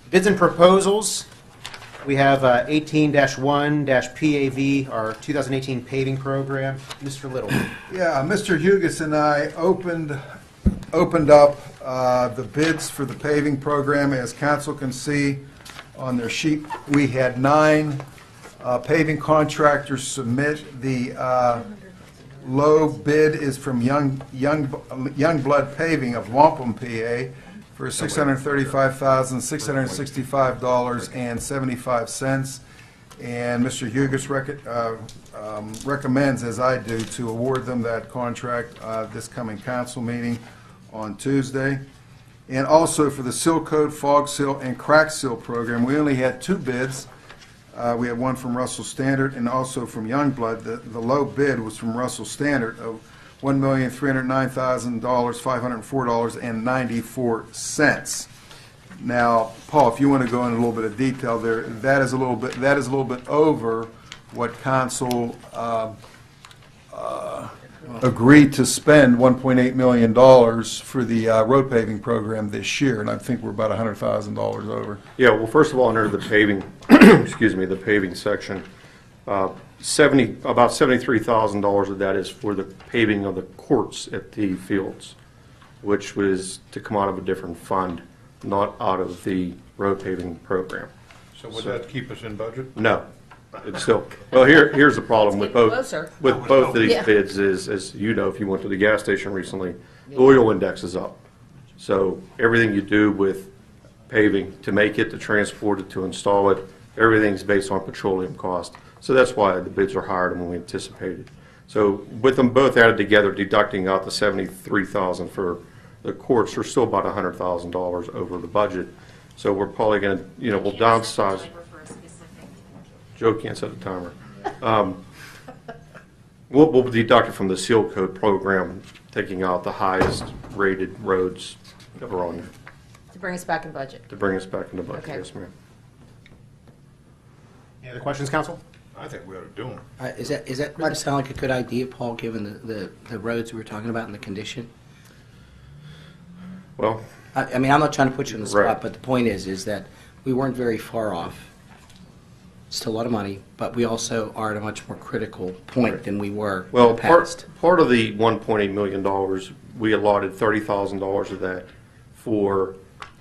Bids and proposals. We have 18-1-PAV, our 2018 paving program. Mr. Little. Yeah, Mr. Hugus and I opened up the bids for the paving program. As council can see on their sheet, we had 9 paving contractors submit. The low bid is from Youngblood Paving of Wampum, PA, for $635,665.75. And Mr. Hugus recommends, as I do, to award them that contract this coming council meeting on Tuesday. And also for the seal coat, fog seal, and crack seal program, we only had 2 bids. We had one from Russell Standard and also from Youngblood. The low bid was from Russell Standard of $1,309,504.94. Now, Paul, if you want to go into a little bit of detail there, that is a little bit over what council agreed to spend $1.8 million for the road paving program this year, and I think we're about $100,000 over. Yeah, well, first of all, under the paving, excuse me, the paving section, about $73,000 of that is for the paving of the courts at the fields, which was to come out of a different fund, not out of the road paving program. So would that keep us in budget? No, it's still, well, here's the problem with both of these Yeah. bids is, as you know, if you went to the gas station recently, the oil index is up. So everything you do with paving, to make it, to transport it, to install it, everything's based on petroleum cost. So that's why the bids are higher than we anticipated. So with them both added together, deducting out the $73,000 for the courts, are still about $100,000 over the budget. So we're probably going to, we'll downsize. Joe can't set the timer. We'll deduct it from the seal coat program, taking out the highest rated roads that are on there To bring us back in budget. to bring us back into budget. Okay. Yes, ma'am. Any other questions, council? I think we ought to do them. Is that might sound like a good idea, Paul, given the roads we were talking about and the condition? Well, I mean, I'm not trying to put you on the spot, Right. but the point is that we weren't very far off. Still a lot of money, but we also are at a much more critical point than we were in well, the past. part of the $1.8 million, we allotted $30,000 of that for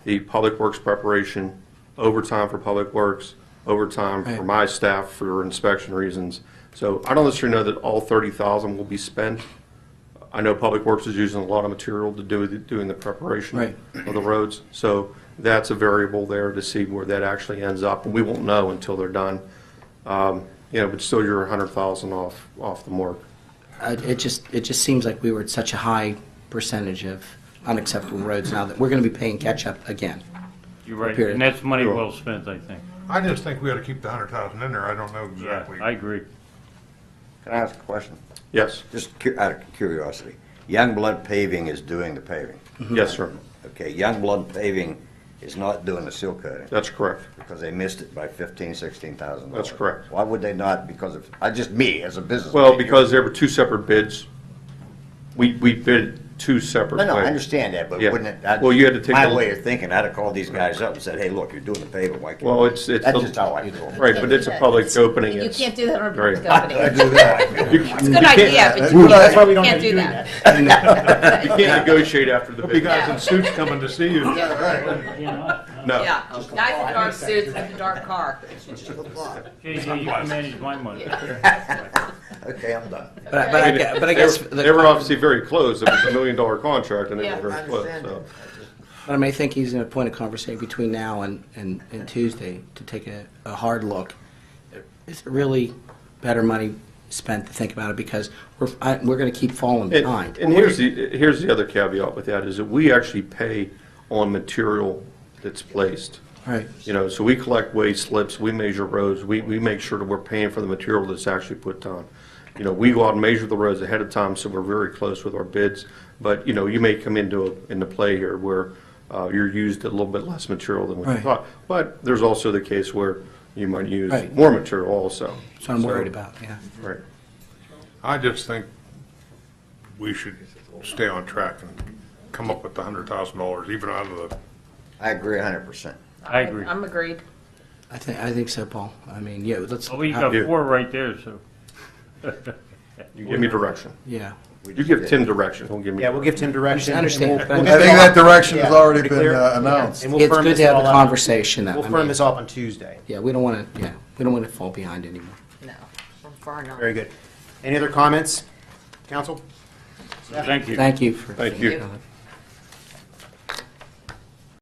the public works preparation, overtime for public works, overtime for Right. my staff for inspection reasons. So I don't necessarily know that all $30,000 will be spent. I know Public Works is using a lot of material to doing the preparation Right. of the roads. So that's a variable there to see where that actually ends up, and we won't know until they're done. But still, you're $100,000 off the mark. It just seems like we were at such a high percentage of unacceptable roads now that we're going to be paying catch up again. You're right, Period. and that's money well spent, I think. I just think we ought to keep the 100,000 in there. I don't know Yeah, exactly. I agree. Can I ask a question? Yes, Just out of curiosity. Youngblood Paving is doing the paving. yes, sir. Okay, Youngblood Paving is not doing the seal coating That's correct. because they missed it by $16,000. That's correct. Why would they not? Because of, just me as a business. Well, because there were 2 separate bids. We bid 2 separate No, I ways. understand that, but Yeah. wouldn't it? Well, you had to take my a- way of thinking. I'd have called these guys up and said, "Hey, look, you're doing the paving. Why can't?" Well, it's That's a- just how I feel. Right, but it's a public opening. You It's- can't do that on a Right. public opening. I do that. It's a good idea, but That's why we you don't have can't you do doing that. You can't negotiate after the There'll be bid. guys in suits coming to see you. No. Yeah, guys in dark suits with a dark car. Okay, so you can manage my money. Okay, I'm done. But I guess They were obviously very close. It was $1 million contract, and they Yeah. were very close, so. But I may think he's in a point of conversation between now and Tuesday to take a hard look. Is it really better money spent to think about it because we're going to keep falling behind? And here's the other caveat with that, is that we actually pay on material that's placed. Right. So we collect waste slips, we measure roads, we make sure that we're paying for the material that's actually put down. We go out and measure the roads ahead of time, so we're very close with our bids. But, you may come into play here where you're used a little bit less material than what you Right. thought. But there's also the case where you might use Right. more material also. That's what I'm worried about, yeah. Right. I just think we should stay on track and come up with the $100,000, even out of the. I agree 100%. I agree. I'm agreed. I think so, Paul. I mean, yeah, let's. Well, we got Yeah. 4 right there, so. You give me direction. Yeah. You give Tim direction, he'll give me. Yeah, we'll give Tim direction. I understand. and we'll I get I this think all- that direction has yeah, already pretty been clear. announced. And we'll It's firm good this to have all the up. conversation. We'll I firm mean, this up on Tuesday. Yeah, we don't want to fall behind anymore. No, we're far enough. Very good. Any other comments, council? Thank you. Thank you for. Thank you. Thank you.